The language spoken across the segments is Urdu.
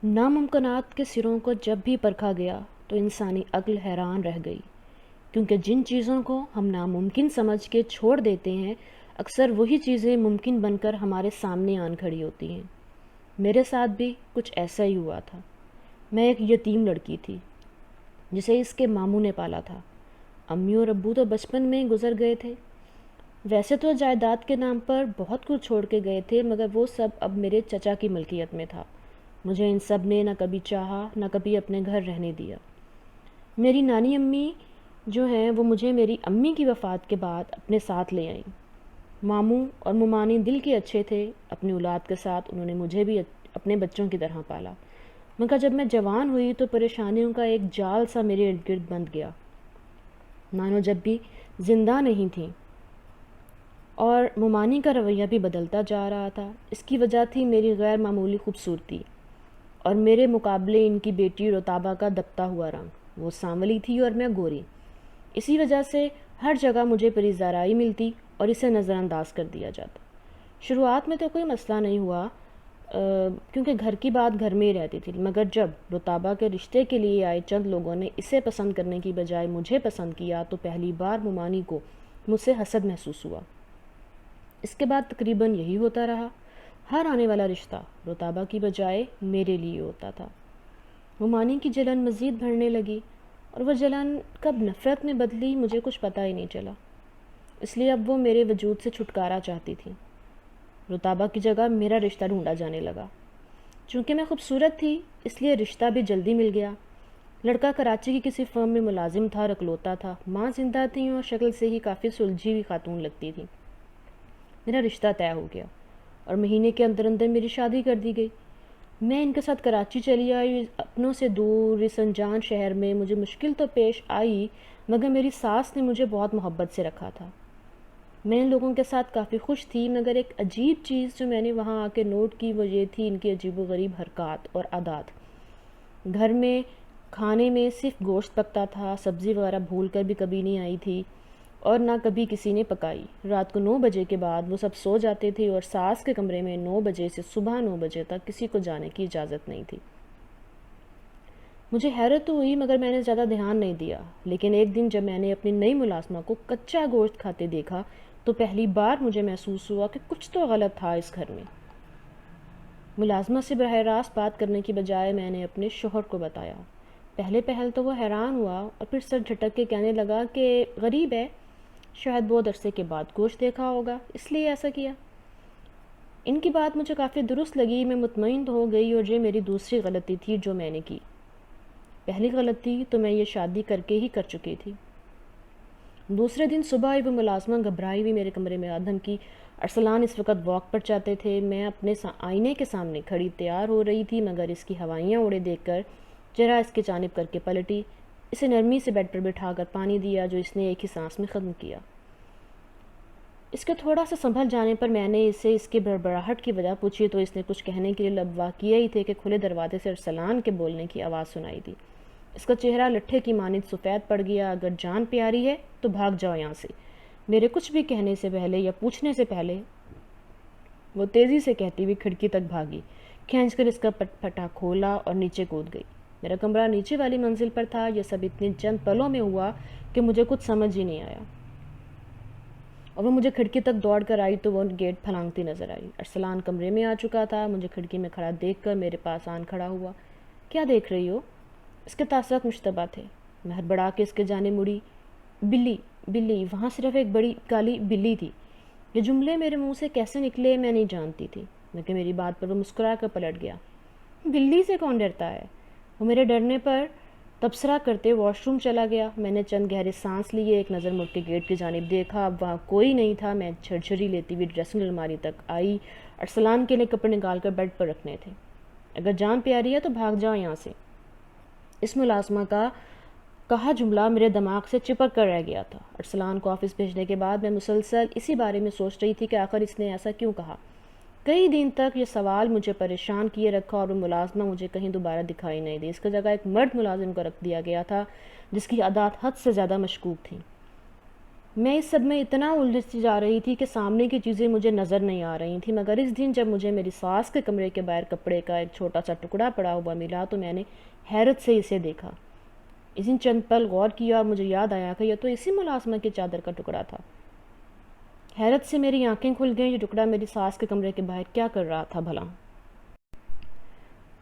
ناممکنات کے سروں کو جب بھی پرکھا گیا تو انسانی عقل حیران رہ گئی، کیونکہ جن چیزوں کو ہم ناممکن سمجھ کے چھوڑ دیتے ہیں اکثر وہی چیزیں ممکن بن کر ہمارے سامنے آن کھڑی ہوتی ہیں۔ میرے ساتھ بھی کچھ ایسا ہی ہوا تھا۔ میں ایک یتیم لڑکی تھی جسے اس کے ماموں نے پالا تھا۔ امی اور ابو تو بچپن میں ہی گزر گئے تھے۔ ویسے تو جائیداد کے نام پر بہت کچھ چھوڑ کے گئے تھے، مگر وہ سب اب میرے چچا کی ملکیت میں تھا۔ مجھے ان سب نے نہ کبھی چاہا نہ کبھی اپنے گھر رہنے دیا۔ میری نانی امی جو ہیں وہ مجھے میری امی کی وفات کے بعد اپنے ساتھ لے آئیں۔ ماموں اور ممانی دل کے اچھے تھے، اپنی اولاد کے ساتھ انہوں نے مجھے بھی اپنے بچوں کی طرح پالا، مگر جب میں جوان ہوئی تو پریشانیوں کا ایک جال سا میرے ارد گرد بندھ گیا، مانو جب بھی زندہ نہیں تھیں۔ اور ممانی کا رویہ بھی بدلتا جا رہا تھا۔ اس کی وجہ تھی میری غیر معمولی خوبصورتی اور میرے مقابلے ان کی بیٹی رتابہ کا دبتا ہوا رنگ۔ وہ سانولی تھی اور میں گوری، اسی وجہ سے ہر جگہ مجھے پریزارائی ملتی اور اسے نظر انداز کر دیا جاتا۔ شروعات میں تو کوئی مسئلہ نہیں ہوا، کیونکہ گھر کی بات گھر میں ہی رہتی تھی، مگر جب رتابہ کے رشتے کے لیے آئے چند لوگوں نے اسے پسند کرنے کی بجائے مجھے پسند کیا تو پہلی بار ممانی کو مجھ سے حسد محسوس ہوا۔ اس کے بعد تقریباً یہی ہوتا رہا۔ ہر آنے والا رشتہ رتابہ کی بجائے میرے لیے ہوتا تھا۔ ممانی کی جلن مزید بڑھنے لگی، اور وہ جلن کب نفرت میں بدلی مجھے کچھ پتہ ہی نہیں چلا، اس لیے اب وہ میرے وجود سے چھٹکارا چاہتی تھی۔ رتابہ کی جگہ میرا رشتہ ڈھونڈا جانے لگا۔ چونکہ میں خوبصورت تھی اس لیے رشتہ بھی جلدی مل گیا۔ لڑکا کراچی کی کسی فرم میں ملازم تھا، رکلوتا تھا، ماں زندہ تھیں اور شکل سے ہی کافی سلجھی ہوئی خاتون لگتی تھی۔ میرا رشتہ طے ہو گیا اور مہینے کے اندر اندر میری شادی کر دی گئی۔ میں ان کے ساتھ کراچی چلی آئی، اپنوں سے دور اس انجان شہر میں۔ مجھے مشکل تو پیش آئی، مگر میری ساس نے مجھے بہت محبت سے رکھا تھا۔ میں ان لوگوں کے ساتھ کافی خوش تھی، مگر ایک عجیب چیز جو میں نے وہاں آ کے نوٹ کی وہ یہ تھی ان کی عجیب و غریب حرکات اور عادات۔ گھر میں کھانے میں صرف گوشت پکتا تھا، سبزی وغیرہ بھول کر بھی کبھی نہیں آئی تھی اور نہ کبھی کسی نے پکائی۔ رات کو 9 بجے کے بعد وہ سب سو جاتے تھے اور ساس کے کمرے میں 9 بجے سے صبح 9 بجے تک کسی کو جانے کی اجازت نہیں تھی۔ مجھے حیرت تو ہوئی مگر میں نے زیادہ دھیان نہیں دیا، لیکن ایک دن جب میں نے اپنی نئی ملازمہ کو کچا گوشت کھاتے دیکھا تو پہلی بار مجھے محسوس ہوا کہ کچھ تو غلط تھا اس گھر میں۔ ملازمہ سے براہ راست بات کرنے کی بجائے میں نے اپنے شوہر کو بتایا۔ پہلے پہل تو وہ حیران ہوا اور پھر سر جھٹک کے کہنے لگا کہ غریب ہے، شاید بہت عرصے کے بعد گوشت دیکھا ہوگا اس لیے ایسا کیا۔ ان کی بات مجھے کافی درست لگی، میں مطمئن تو ہو گئی، اور یہ میری دوسری غلطی تھی جو میں نے کی۔ پہلی غلطی تو میں یہ شادی کر کے ہی کر چکی تھی۔ دوسرے دن صبح ہی وہ ملازمہ گھبرائی ہوئی میرے کمرے میں آدم کی۔ ارسلان اس وقت واک پر جاتے تھے۔ میں اپنے آئینے کے سامنے کھڑی تیار ہو رہی تھی، مگر اس کی ہوائیاں اڑے دیکھ کر چہرہ اس کی جانب کر کے پلٹی، اسے نرمی سے بیڈ پر بٹھا کر پانی دیا جو اس نے ایک ہی سانس میں ختم کیا۔ اس کے تھوڑا سا سنبھل جانے پر میں نے اسے اس کی بڑبڑاہٹ کی وجہ پوچھی تو اس نے کچھ کہنے کے لیے لب واہ کیا ہی تھے کہ کھلے دروازے سے ارسلان کے بولنے کی آواز سنائی دی۔ اس کا چہرہ لٹھے کی مانند سفید پڑ گیا۔ اگر جان پیاری ہے تو بھاگ جاؤ یہاں سے۔ میرے کچھ بھی کہنے سے پہلے یا پوچھنے سے پہلے وہ تیزی سے کہتی ہوئی کھڑکی تک بھاگی، کھینچ کر اس کا پٹا کھولا اور نیچے کود گئی۔ میرا کمرہ نیچے والی منزل پر تھا۔ یہ سب اتنے چند پلوں میں ہوا کہ مجھے کچھ سمجھ ہی نہیں آیا، اور وہ مجھے کھڑکی تک دوڑ کر آئی تو وہ گیٹ پھلانگتی نظر آئی۔ ارسلان کمرے میں آ چکا تھا۔ مجھے کھڑکی میں کھڑا دیکھ کر میرے پاس آن کھڑا ہوا۔ کیا دیکھ رہی ہو؟ اس کے تاثرات مشتبہ تھے۔ میں ہڑبڑا کے اس کے جانب مڑی۔ بلی بلی، وہاں صرف ایک بڑی کالی بلی تھی۔ یہ جملے میرے منہ سے کیسے نکلے میں نہیں جانتی تھی، لیکن میری بات پر وہ مسکرا کر پلٹ گیا۔ بلی سے کون ڈرتا ہے؟ وہ میرے ڈرنے پر تبصرہ کرتے واش روم چلا گیا۔ میں نے چند گہرے سانس لیے، ایک نظر مڑ کے گیٹ کی جانب دیکھا، اب وہاں کوئی نہیں تھا۔ میں جھرجھری لیتی ہوئی ڈریسنگ الماری تک آئی۔ ارسلان کے لیے کپڑے نکال کر بیڈ پر رکھنے تھے۔ اگر جان پیاری ہے تو بھاگ جاؤ یہاں سے۔ اس ملازمہ کا کہا جملہ میرے دماغ سے چپک کر رہ گیا تھا۔ ارسلان کو آفس بھیجنے کے بعد میں مسلسل اسی بارے میں سوچ رہی تھی کہ آخر اس نے ایسا کیوں کہا۔ کئی دن تک یہ سوال مجھے پریشان کیے رکھا اور وہ ملازمہ مجھے کہیں دوبارہ دکھائی نہیں دی۔ اس کی جگہ ایک مرد ملازم کو رکھ دیا گیا تھا جس کی عادات حد سے زیادہ مشکوک تھیں۔ میں اس سب میں اتنا الجھتی جا رہی تھی کہ سامنے کی چیزیں مجھے نظر نہیں آ رہی تھیں، مگر اس دن جب مجھے میری ساس کے کمرے کے باہر کپڑے کا ایک چھوٹا سا ٹکڑا پڑا ہوا ملا تو میں نے حیرت سے اسے دیکھا۔ اس دن چند پل غور کیا اور مجھے یاد آیا کہ یہ تو اسی ملازمہ کی چادر کا ٹکڑا تھا۔ حیرت سے میری آنکھیں کھل گئیں، یہ ٹکڑا میری ساس کے کمرے کے باہر کیا کر رہا تھا بھلا؟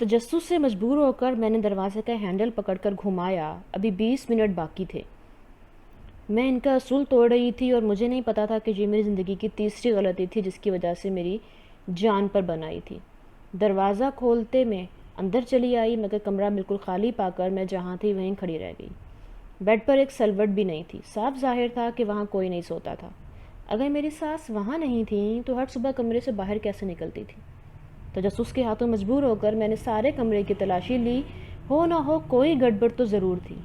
تجسس سے مجبور ہو کر میں نے دروازے کا ہینڈل پکڑ کر گھمایا۔ ابھی 20 منٹ باقی تھے۔ میں ان کا اصول توڑ رہی تھی اور مجھے نہیں پتا تھا کہ یہ میری زندگی کی تیسری غلطی تھی جس کی وجہ سے میری جان پر بنائی تھی۔ دروازہ کھولتے میں اندر چلی آئی، مگر کمرہ بالکل خالی پا کر میں جہاں تھی وہیں کھڑی رہ گئی۔ بیڈ پر ایک سلوٹ بھی نہیں تھی، صاف ظاہر تھا کہ وہاں کوئی نہیں سوتا تھا۔ اگر میری ساس وہاں نہیں تھیں تو ہر صبح کمرے سے باہر کیسے نکلتی تھی؟ تجسس کے ہاتھوں مجبور ہو کر میں نے سارے کمرے کی تلاشی لی، ہو نہ ہو کوئی گڑبڑ تو ضرور تھی۔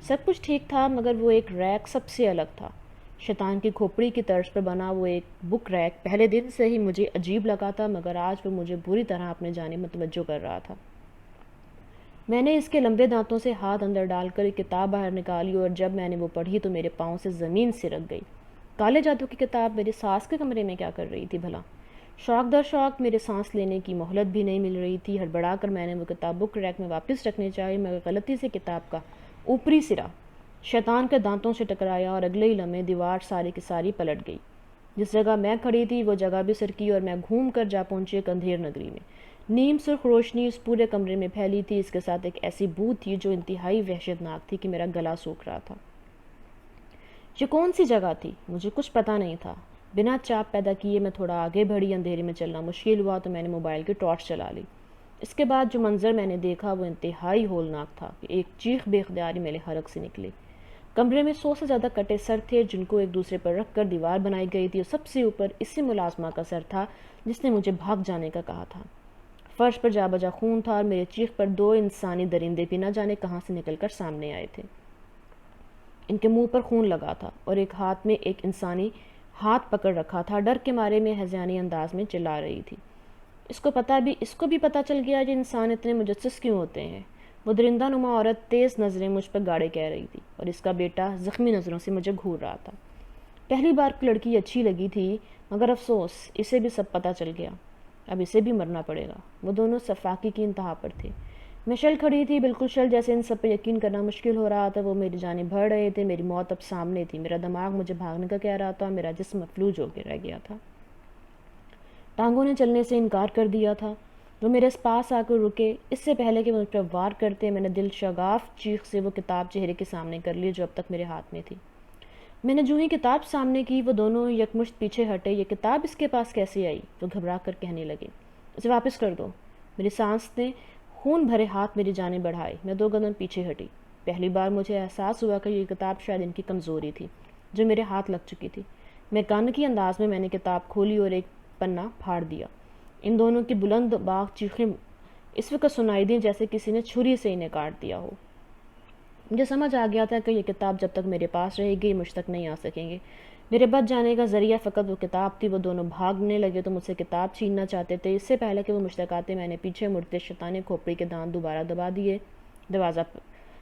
سب کچھ ٹھیک تھا، مگر وہ ایک ریک سب سے الگ تھا۔ شیطان کی کھوپڑی کی طرز پر بنا وہ ایک بک ریک پہلے دن سے ہی مجھے عجیب لگا تھا، مگر آج وہ مجھے بری طرح اپنے جانب متوجہ کر رہا تھا۔ میں نے اس کے لمبے دانتوں سے ہاتھ اندر ڈال کر ایک کتاب باہر نکالی اور جب میں نے وہ پڑھی تو میرے پاؤں سے زمین سرک گئی۔ کالے جادو کی کتاب میری ساس کے کمرے میں کیا کر رہی تھی بھلا؟ شوق در شوق میرے سانس لینے کی مہلت بھی نہیں مل رہی تھی۔ ہڑبڑا کر میں نے وہ کتاب بک ریک میں واپس رکھنے چاہی، مگر غلطی سے کتاب کا اوپری سرا شیطان کے دانتوں سے ٹکرایا اور اگلے ہی لمحے دیوار ساری کی ساری پلٹ گئی۔ جس جگہ میں کھڑی تھی وہ جگہ بھی سرکی اور میں گھوم کر جا پہنچی ایک اندھیر نگری میں۔ نیم سرخ روشنی اس پورے کمرے میں پھیلی تھی، اس کے ساتھ ایک ایسی بو تھی جو انتہائی وحشتناک تھی کہ میرا گلا سوکھ رہا تھا۔ یہ کون سی جگہ تھی؟ مجھے کچھ پتہ نہیں تھا۔ بنا چاپ پیدا کیے میں تھوڑا آگے بڑھی، اندھیرے میں چلنا مشکل ہوا تو میں نے موبائل کی ٹارچ چلا لی۔ اس کے بعد جو منظر میں نے دیکھا وہ انتہائی ہولناک تھا کہ ایک چیخ بے اختیاری میرے حلق سے نکلی۔ کمرے میں 100 سے زیادہ کٹے سر تھے جن کو ایک دوسرے پر رکھ کر دیوار بنائی گئی تھی، اور سب سے اوپر اسی ملازمہ کا سر تھا جس نے مجھے بھاگ جانے کا کہا تھا۔ فرش پر جا بجا خون تھا اور میرے چیخ پر 2 انسانی درندے بھی نہ جانے کہاں سے نکل کر سامنے آئے تھے۔ ان کے منہ پر خون لگا تھا اور ایک ہاتھ میں ایک انسانی ہاتھ پکڑ رکھا تھا۔ ڈر کے مارے میں ہذیانی انداز میں چلا رہی تھی، اس کو بھی پتہ چل گیا یہ انسان اتنے مجسس کیوں ہوتے ہیں۔ وہ درندہ نما عورت تیز نظریں مجھ پر گاڑے کہہ رہی تھی اور اس کا بیٹا زخمی نظروں سے مجھے گھور رہا تھا۔ پہلی بار کی لڑکی اچھی لگی تھی، مگر افسوس اسے بھی سب پتہ چل گیا، اب اسے بھی مرنا پڑے گا۔ وہ دونوں صفاقی کی انتہا پر تھے۔ میں شل کھڑی تھی، بالکل شل جیسے ان سب پہ یقین کرنا مشکل ہو رہا تھا۔ وہ میری جانب بڑھ رہے تھے، میری موت اب سامنے تھی۔ میرا دماغ مجھے بھاگنے کا کہہ رہا تھا اور میرا جسم مفلوج ہو کے رہ گیا تھا۔ ٹانگوں نے چلنے سے انکار کر دیا تھا۔ وہ میرے پاس آ کر رکے۔ اس سے پہلے کہ مجھ پر وار کرتے میں نے دل شگاف چیخ سے وہ کتاب چہرے کے سامنے کر لی جو اب تک میرے ہاتھ میں تھی۔ میں نے جو ہی کتاب سامنے کی وہ دونوں یکمشت پیچھے ہٹے۔ یہ کتاب اس کے پاس کیسے آئی؟ وہ گھبرا کر کہنے لگے، اسے واپس کر دو۔ میری سانس نے خون بھرے ہاتھ میری جانب بڑھائے۔ میں 2 قدم پیچھے ہٹی۔ پہلی بار مجھے احساس ہوا کہ یہ کتاب شاید ان کی کمزوری تھی جو میرے ہاتھ لگ چکی تھی۔ میں کانکی انداز میں نے کتاب کھولی اور ایک پنا پھاڑ دیا۔ ان دونوں کی بلند باغ چیخیں اس وقت سنائی دیں جیسے کسی نے چھری سے انہیں کاٹ دیا ہو۔ مجھے سمجھ آ گیا تھا کہ یہ کتاب جب تک میرے پاس رہے گی مجھ تک نہیں آ سکیں گے۔ میرے بچ جانے کا ذریعہ فقط وہ کتاب تھی۔ وہ دونوں بھاگنے لگے تو مجھ سے کتاب چھیننا چاہتے تھے۔ اس سے پہلے کہ وہ مجھ تک آتے میں نے پیچھے مڑتے شیطانی کھوپڑی کے دانت دوبارہ دبا دیے۔ دروازہ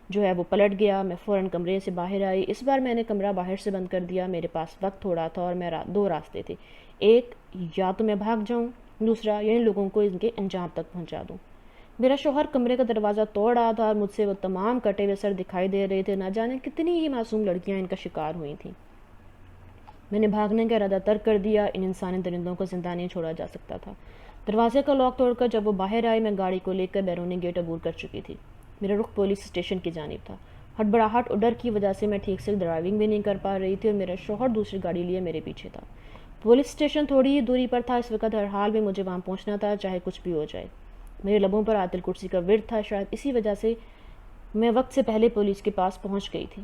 جو ہے وہ پلٹ گیا۔ میں فوراً کمرے سے باہر آئی۔ اس بار میں نے کمرہ باہر سے بند کر دیا۔ میرے پاس وقت تھوڑا تھا اور 2 راستے تھے، ایک یا تو میں بھاگ جاؤں، دوسرا یا ان لوگوں کو ان کے انجام تک پہنچا دوں۔ میرا شوہر کمرے کا دروازہ توڑ رہا تھا اور مجھ سے وہ تمام کٹے ہوئے سر دکھائی دے رہے تھے۔ نہ جانے کتنی ہی معصوم لڑکیاں ان کا شکار ہوئی تھیں۔ میں نے بھاگنے کا ارادہ ترک کر دیا۔ ان انسانی درندوں کو زندہ نہیں چھوڑا جا سکتا تھا۔ دروازے کا لاک توڑ کر جب وہ باہر آئے میں گاڑی کو لے کر بیرونی گیٹ عبور کر چکی تھی۔ میرا رخ پولیس اسٹیشن کی جانب تھا۔ ہڑبڑاہٹ اور ڈر کی وجہ سے میں ٹھیک سے ڈرائیونگ بھی نہیں کر پا رہی تھی اور میرا شوہر دوسری گاڑی لیے میرے پیچھے تھا۔ پولیس اسٹیشن تھوڑی ہی دوری پر تھا۔ اس وقت ہر حال میں مجھے وہاں پہنچنا تھا، چاہے کچھ بھی ہو جائے۔ میرے لبوں پر آیت الکرسی کا ورد تھا، شاید اسی وجہ سے میں وقت سے پہلے پولیس کے پاس پہنچ گئی تھی۔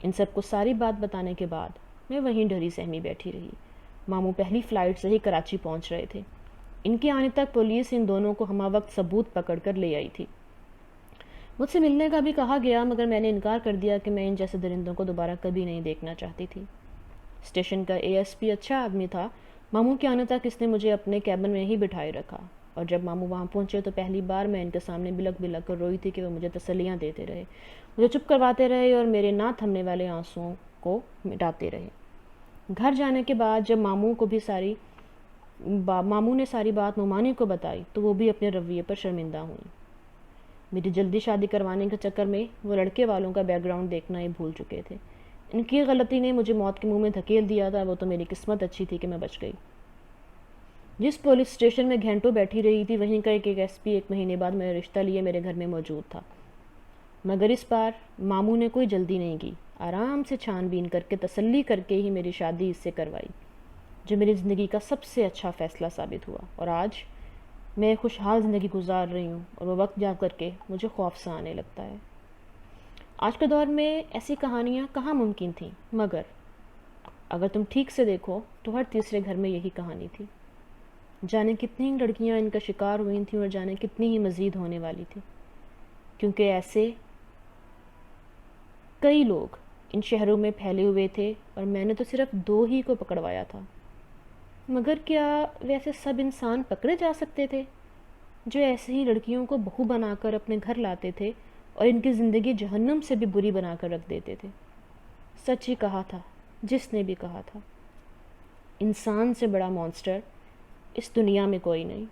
ان سب کو ساری بات بتانے کے بعد میں وہیں ڈری سہمی بیٹھی رہی۔ ماموں پہلی فلائٹ سے ہی کراچی پہنچ رہے تھے۔ ان کے آنے تک پولیس ان دونوں کو ہمہ وقت ثبوت پکڑ کر لے آئی تھی۔ مجھ سے ملنے کا بھی کہا گیا، مگر میں نے انکار کر دیا کہ میں ان جیسے درندوں کو دوبارہ کبھی نہیں دیکھنا چاہتی تھی۔ اسٹیشن کا ASP اچھا آدمی تھا۔ ماموں کے آنے تک اس نے مجھے اپنے کیبن میں ہی بٹھائے رکھا، اور جب ماموں وہاں پہنچے تو پہلی بار میں ان کے سامنے بلک بلک کر روئی تھی کہ وہ مجھے تسلیاں دیتے رہے، مجھے چپ کرواتے رہے اور میرے نہ تھمنے والے آنسوؤں کو مٹاتے رہے۔ گھر جانے کے بعد جب ماموں نے ساری بات نعمانی کو بتائی تو وہ بھی اپنے رویے پر شرمندہ ہوئی۔ میری جلدی شادی کروانے کے چکر میں وہ لڑکے والوں کا بیک گراؤنڈ دیکھنا ہی بھول چکے تھے۔ ان کی غلطی نے مجھے موت کے منہ میں دھکیل دیا تھا، وہ تو میری قسمت اچھی تھی کہ میں بچ گئی۔ جس پولیس اسٹیشن میں گھنٹوں بیٹھی رہی تھی وہیں کا ایک ایس پی 1 مہینے بعد میرا رشتہ لیے میرے گھر میں موجود تھا، مگر اس بار ماموں نے کوئی جلدی نہیں کی، آرام سے چھان بین کر کے تسلی کر کے ہی میری شادی اس سے کروائی، جو میری زندگی کا سب سے اچھا فیصلہ ثابت ہوا، اور آج میں خوشحال زندگی گزار رہی ہوں، اور وہ وقت جا کر کے مجھے خوف سا آنے لگتا ہے۔ آج کے دور میں ایسی کہانیاں کہاں ممکن تھیں، مگر اگر تم ٹھیک سے دیکھو تو ہر تیسرے گھر میں یہی کہانی تھی۔ جانے کتنی لڑکیاں ان کا شکار ہوئی تھیں اور جانے کتنی ہی مزید ہونے والی تھی، کیونکہ ایسے کئی لوگ ان شہروں میں پھیلے ہوئے تھے اور میں نے تو صرف 2 ہی کو پکڑوایا تھا۔ مگر کیا ویسے سب انسان پکڑے جا سکتے تھے جو ایسے ہی لڑکیوں کو بہو بنا کر اپنے گھر لاتے تھے اور ان کی زندگی جہنم سے بھی بری بنا کر رکھ دیتے تھے؟ سچ ہی کہا تھا جس نے بھی کہا تھا، انسان سے بڑا مانسٹر اس دنیا میں کوئی نہیں۔